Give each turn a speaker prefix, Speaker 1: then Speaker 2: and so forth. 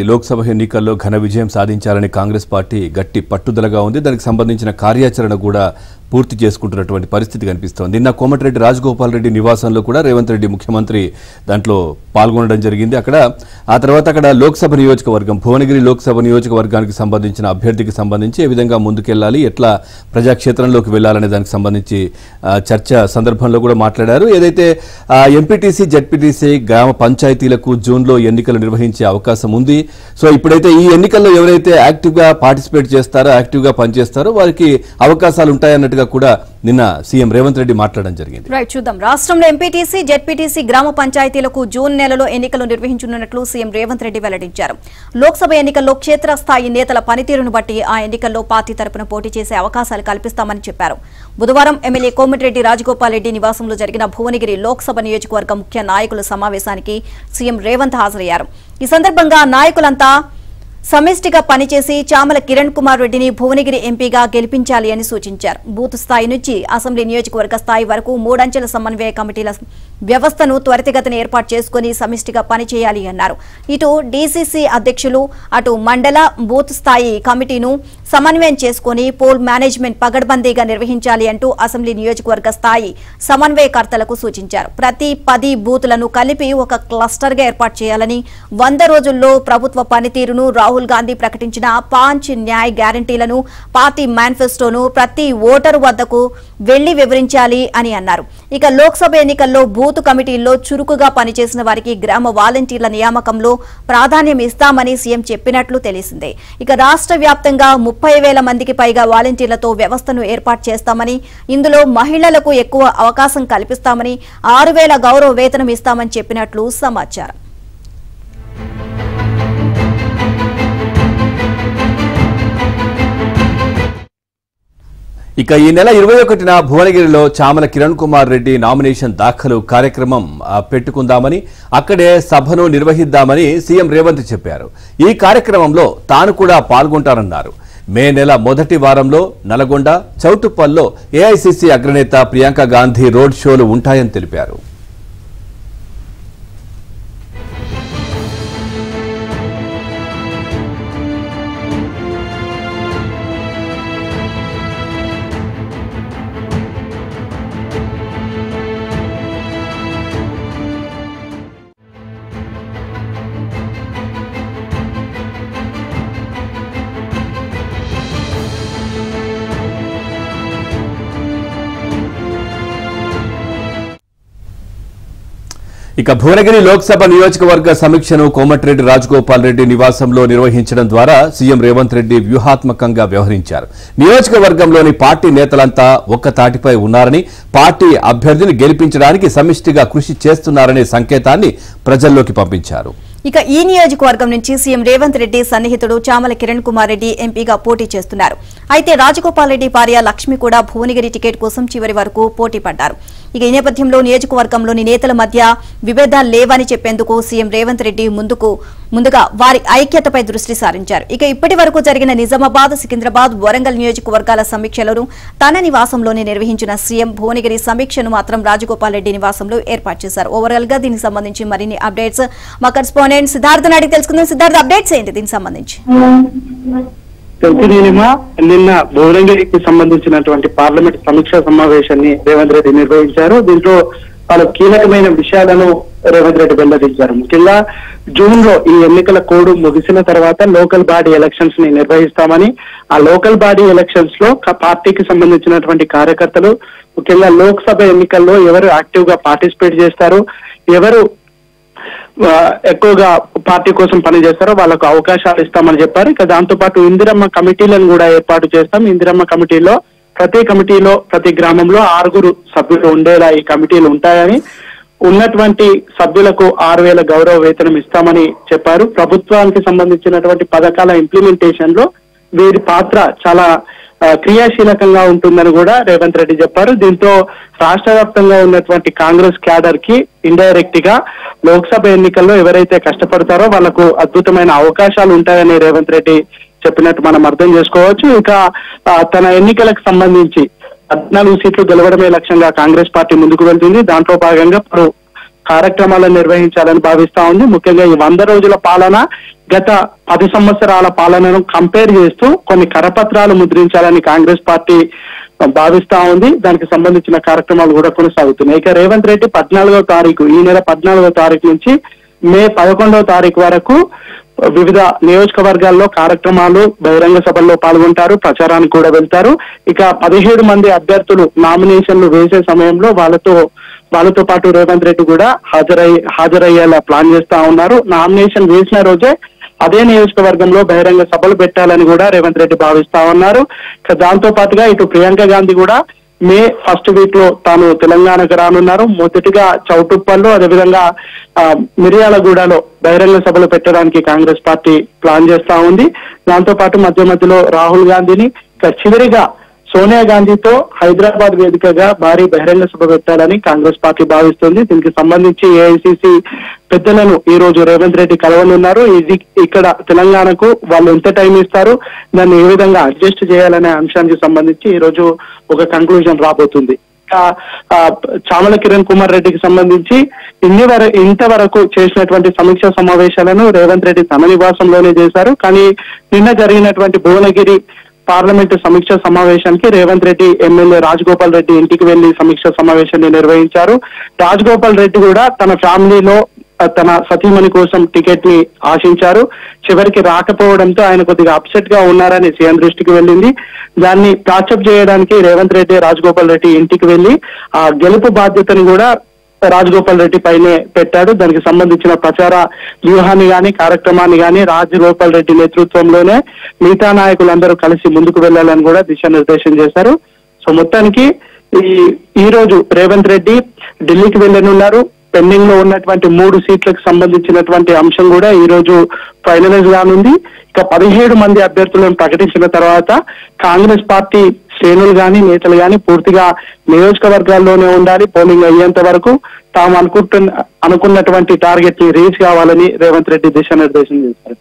Speaker 1: లోక్సభ ఎన్నికల్లో ఘన విజయం సాధించాలని కాంగ్రెస్ పార్టీ గట్టి పట్టుదలగా ఉంది. దానికి సంబంధించిన కార్యాచరణ కూడా పూర్తి చేసుకుంటున్నటువంటి పరిస్థితి కనిపిస్తోంది. నిన్న కోమటిరెడ్డి రాజగోపాల్ రెడ్డి నివాసంలో కూడా రేవంత్ రెడ్డి ముఖ్యమంత్రి దాంట్లో పాల్గొనడం జరిగింది. ఆ తర్వాత అక్కడ లోక్సభ నియోజకవర్గం భువనగిరి లోక్సభ నియోజకవర్గానికి సంబంధించిన అభ్యర్థికి సంబంధించి ఏ విధంగా ముందుకెళ్లాలి, ఎట్లా ప్రజాక్షేత్రంలోకి వెళ్లాలనే దానికి సంబంధించి చర్చ సందర్భంలో కూడా మాట్లాడారు. ఏదైతే ఎంపీటీసీ జెడ్పీటీసీ గ్రామ పంచాయతీలకు జూన్లో ఎన్నికలు నిర్వహించే అవకాశం ఉంది. సో ఇప్పుడైతే ఈ ఎన్నికల్లో ఎవరైతే యాక్టివ్గా పార్టిసిపేట్ చేస్తారో, యాక్టివ్గా పనిచేస్తారో వారికి అవకాశాలు ఉంటాయన్నట్టుగా కూడా నిన్న సీఎం రేవంత్ రెడ్డి మాట్లాడడం జరిగింది.
Speaker 2: రైట్, చూద్దాం. రాష్ట్రంలో ఎంపీటీసీ జెడ్పీటీసీ గ్రామ పంచాయతీలకు జూన్ నెలలో ఎన్నికలు నిర్వహించనున్నట్లు సీఎం రేవంత్ రెడ్డి వెల్లడించారు. లోక్సభ ఎన్నికల్లో క్షేత్రస్థాయి నేతల పనితీరును బట్టి ఆ ఎన్నికల్లో పార్టీ తరపున పోటీ చేసే అవకాశాలు కల్పిస్తామని చెప్పారు. బుధవారం ఎమ్మెల్యే కోమటిరెడ్డి రాజగోపాల్ రెడ్డి నివాసంలో జరిగిన భువనగిరి లోక్సభ నియోజకవర్గ ముఖ్య నాయకుల సమావేశానికి సీఎం రేవంత్ హాజరయ్యారు. ఈ సందర్భంగా నాయకులంతా సమిష్టిగా పనిచేసి చామల కిరణ్ కుమార్ రెడ్డిని భువనగిరి ఎంపీగా గెలిపించాలి అని సూచించారు. బూత్ స్థాయి నుంచి అసెంబ్లీ నియోజకవర్గ స్థాయి వరకు 3 అంచెల సమన్వయ కమిటీల వ్యవస్థను త్వరితగతిన ఏర్పాటు చేసుకుని సమిష్టిగా పనిచేయాలి అన్నారు. ఇటు డీసీసీ అధ్యక్షులు, అటు మండల బూత్ స్థాయి కమిటీను సమన్వయం చేసుకుని పోల్ మేనేజ్మెంట్ పగడ్బందీగా నిర్వహించాలి అంటూ అసెంబ్లీ నియోజకవర్గ స్థాయి సమన్వయకర్తలకు సూచించారు. ప్రతి 10 బూతులను కలిపి ఒక క్లస్టర్ గా ఏర్పాటు చేయాలని, 100 రోజుల్లో ప్రభుత్వ పనితీరును, రాహుల్ గాంధీ ప్రకటించిన 5 న్యాయ్ గ్యారంటీలను, పార్టీ మేనిఫెస్టోను ప్రతి ఓటరు వద్దకు వెళ్లి వివరించాలి అని అన్నారు. ఇక లోక్సభ ఎన్నికల్లో బూత్ కమిటీల్లో చురుకుగా పనిచేసిన వారికి గ్రామ వాలంటీర్ల నియామకంలో ప్రాధాన్యం ఇస్తామని సీఎం చెప్పినట్లు తెలిసిందే. ఇక రాష్ట్ర వ్యాప్తంగా 30,000 మందికి పైగా వాలంటీర్లతో వ్యవస్థను ఏర్పాటు చేస్తామని, ఇందులో మహిళలకు ఎక్కువ అవకాశం కల్పిస్తామని, 6,000 గౌరవ వేతనం ఇస్తామని చెప్పినట్లు సమాచారం.
Speaker 1: ఇక ఈ నెల 21న భువనగిరిలో చామల కిరణ్ కుమార్ రెడ్డి నామినేషన్ దాఖలు కార్యక్రమం పెట్టుకుందామని, అక్కడే సభను నిర్వహిద్దామని సీఎం రేవంత్ చెప్పారు. ఈ కార్యక్రమంలో తాను కూడా పాల్గొంటానన్నారు. మే నెల మొదటి వారంలో నల్గొండ, చౌటుప్పల్లో ఏఐసీసీ అగ్రనేత ప్రియాంక గాంధీ రోడ్ షోలు ఉంటాయని తెలిపారు. ఇక భువనగిరి లోక్సభ నియోజకవర్గ సమీక్షను కోమటిరెడ్డి రాజగోపాల్ రెడ్డి నివాసంలో నిర్వహించడం ద్వారా సీఎం రేవంత్ రెడ్డి వ్యూహాత్మకంగా వ్యవహరించారు. నియోజకవర్గంలోని పార్టీ నేతలంతా ఒక్క తాటిపై ఉన్నారని, పార్టీ అభ్యర్థిని గెలిపించడానికి సమిష్టిగా కృషి చేస్తున్నారనే సంకేతాన్ని ప్రజల్లోకి పంపించారు.
Speaker 2: ఇక ఈ నియోజకవర్గం నుంచి సీఎం రేవంత్ రెడ్డి సన్నిహితుడు చామల కిరణ్ కుమార్ రెడ్డి ఎంపీగా పోటీ చేస్తున్నారు. అయితే రాజగోపాల్ రెడ్డి భార్య లక్ష్మి కూడా భువనగిరి టికెట్ కోసం చివరి వరకు పోటీ పడ్డారు. ఇక ఈ నేపథ్యంలో నియోజకవర్గంలోని నేతల మధ్య విభేదాలు లేవని చెప్పేందుకు సీఎం రేవంత్ రెడ్డి ముందుగా వారి ఐక్యతపై దృష్టి సారించారు. ఇక ఇప్పటి వరకు జరిగిన నిజామాబాద్, సికింద్రాబాద్, వరంగల్ నియోజకవర్గాల సమీక్షలను తన నివాసంలోనే నిర్వహించిన సీఎం భువనగిరి సమీక్షను మాత్రం రాజగోపాల్ రెడ్డి నివాసంలో ఏర్పాటు చేశారు. ఓవరాల్ గా దీనికి సంబంధించి మరిన్ని అప్డేట్స్ మా కరెస్పాండెంట్ సిద్ధార్థ్ అడిగి తెలుసుకుందాం. సిద్ధార్థ్, అప్డేట్స్ ఏంటి దీనికి సంబంధించి?
Speaker 3: నిన్న భువనగిరికి సంబంధించినటువంటి పార్లమెంట్ సమీక్షా సమావేశాన్ని రేవంత్ రెడ్డి నిర్వహించారు. దీంట్లో పలు కీలకమైన విషయాలను రేవంత్ రెడ్డి వెల్లడించారు. ముఖ్యంగా జూన్ లో ఈ ఎన్నికల కోడ్ ముగిసిన తర్వాత లోకల్ బాడీ ఎలక్షన్స్ ని నిర్వహిస్తామని, ఆ లోకల్ బాడీ ఎలక్షన్స్ లో పార్టీకి సంబంధించినటువంటి కార్యకర్తలు ముఖ్యంగా లోక్సభ ఎన్నికల్లో ఎవరు యాక్టివ్ గా పార్టిసిపేట్ చేస్తారు, ఎవరు ఎక్కువగా పార్టీ కోసం పనిచేస్తారో వాళ్ళకు అవకాశాలు ఇస్తామని చెప్పారు. ఇక దాంతో పాటు ఇందిరమ్మ కమిటీలను కూడా ఏర్పాటు చేస్తాం. ఇందిరమ్మ కమిటీలో ప్రతి గ్రామంలో 6 సభ్యులు ఉండేలా ఈ కమిటీలు ఉంటాయని, ఉన్నటువంటి సభ్యులకు 6,000 గౌరవ వేతనం ఇస్తామని చెప్పారు. ప్రభుత్వానికి సంబంధించినటువంటి పథకాల ఇంప్లిమెంటేషన్ లో వీరి పాత్ర చాలా క్రియాశీలకంగా ఉంటుందని కూడా రేవంత్ రెడ్డి చెప్పారు. దీంతో రాష్ట్ర వ్యాప్తంగా ఉన్నటువంటి కాంగ్రెస్ క్యాడర్ కి ఇండైరెక్ట్ గా లోక్సభ ఎన్నికల్లో ఎవరైతే కష్టపడతారో వాళ్లకు అద్భుతమైన అవకాశాలు ఉంటాయని రేవంత్ రెడ్డి చెప్పినట్టు మనం అర్థం చేసుకోవచ్చు. ఇంకా తన ఎన్నికలకు సంబంధించి 14 సీట్లు గెలవడమే లక్ష్యంగా కాంగ్రెస్ పార్టీ ముందుకు వెళ్తుంది. దాంట్లో భాగంగా కార్యక్రమాలను నిర్వహించాలని భావిస్తా ఉంది. ముఖ్యంగా ఈ 100 రోజుల పాలన గత 10 సంవత్సరాల పాలనను కంపేర్ చేస్తూ కొన్ని కరపత్రాలు ముద్రించాలని కాంగ్రెస్ పార్టీ భావిస్తా ఉంది. దానికి సంబంధించిన కార్యక్రమాలు కూడా కొనసాగుతున్నాయి. ఇక రేవంత్ రెడ్డి 14వ తారీఖు, ఈ నెల 14వ తారీఖు నుంచి మే 11వ తారీఖు వరకు వివిధ నియోజకవర్గాల్లో కార్యక్రమాలు, బహిరంగ సభల్లో పాల్గొంటారు, ప్రచారానికి కూడా వెళ్తారు. ఇక 17 మంది అభ్యర్థులు నామినేషన్లు వేసే సమయంలో వాళ్ళతో పాటు రేవంత్ రెడ్డి కూడా హాజరయ్యేలా ప్లాన్ చేస్తా ఉన్నారు. నామినేషన్ వేసిన రోజే అదే నియోజకవర్గంలో బహిరంగ సభలు పెట్టాలని కూడా రేవంత్ రెడ్డి భావిస్తా ఉన్నారు. దాంతో పాటుగా ఇటు ప్రియాంక గాంధీ కూడా మే 1st వీక్ లో తాను తెలంగాణకు రానున్నారు. మొదటిగా చౌటుప్పల్లో, అదేవిధంగా మిర్యాలగూడలో బహిరంగ సభలు పెట్టడానికి కాంగ్రెస్ పార్టీ ప్లాన్ చేస్తా ఉంది. దాంతో పాటు మధ్యలో రాహుల్ గాంధీని, చివరిగా సోనియా గాంధీతో హైదరాబాద్ వేదికగా భారీ బహిరంగ సభ పెట్టాలని కాంగ్రెస్ పార్టీ భావిస్తుంది. దీనికి సంబంధించి ఏఐసిసి పెద్దలను ఈ రోజు రేవంత్ రెడ్డి కలవనున్నారు. ఇక్కడ తెలంగాణకు వాళ్ళు ఎంత టైం ఇస్తారు, దాన్ని ఏ విధంగా అడ్జస్ట్ చేయాలనే అంశానికి సంబంధించి ఈ రోజు ఒక కంక్లూజన్ రాబోతుంది. చామల కిరణ్ కుమార్ రెడ్డికి సంబంధించి ఇంతవరకు చేసినటువంటి సమీక్షా సమావేశాలను రేవంత్ రెడ్డి తన నివాసంలోనే చేశారు. కానీ నిన్న జరిగినటువంటి భువనగిరి పార్లమెంటు సమీక్ష సమావేశానికి రేవంత్ రెడ్డి ఎమ్మెల్యే రాజగోపాల్ రెడ్డి ఇంటికి వెళ్లి సమీక్ష సమావేశాన్ని నిర్వహించారు. రాజగోపాల్ రెడ్డి కూడా తన ఫ్యామిలీలో తన సతీమణి కోసం టికెట్ ని ఆశించారు. చివరికి రాకపోవడంతో ఆయన కొద్దిగా అప్సెట్ గా ఉన్నారని సీఎం దృష్టికి వెళ్ళింది. దాన్ని ప్యాచప్ చేయడానికి రేవంత్ రెడ్డి రాజగోపాల్ రెడ్డి ఇంటికి వెళ్లి ఆ గెలుపు బాధ్యతను కూడా రాజగోపాల్ రెడ్డి పైనే పెట్టాడు. దానికి సంబంధించిన ప్రచార వ్యూహాన్ని గాని, కార్యక్రమాన్ని గాని రాజగోపాల్ రెడ్డి నేతృత్వంలోనే మిగతా నాయకులందరూ కలిసి ముందుకు వెళ్లాలని కూడా దిశానిర్దేశం చేశారు. సో మొత్తానికి ఈ రోజు రేవంత్ రెడ్డి ఢిల్లీకి వెళ్లనున్నారు. పెండింగ్ లో ఉన్నటువంటి 3 సీట్లకు సంబంధించినటువంటి అంశం కూడా ఈ రోజు ఫైనలైజ్ కానుంది. ఇక 17 మంది అభ్యర్థులను ప్రకటించిన తర్వాత కాంగ్రెస్ పార్టీ శ్రేణులు గాని, నేతలు గాని పూర్తిగా నియోజకవర్గాల్లోనే ఉండాలి. పోలింగ్ అయ్యేంత వరకు తాము అనుకున్నటువంటి టార్గెట్ ని రీచ్ కావాలని రేవంత్ రెడ్డి దిశానిర్దేశం చేశారు.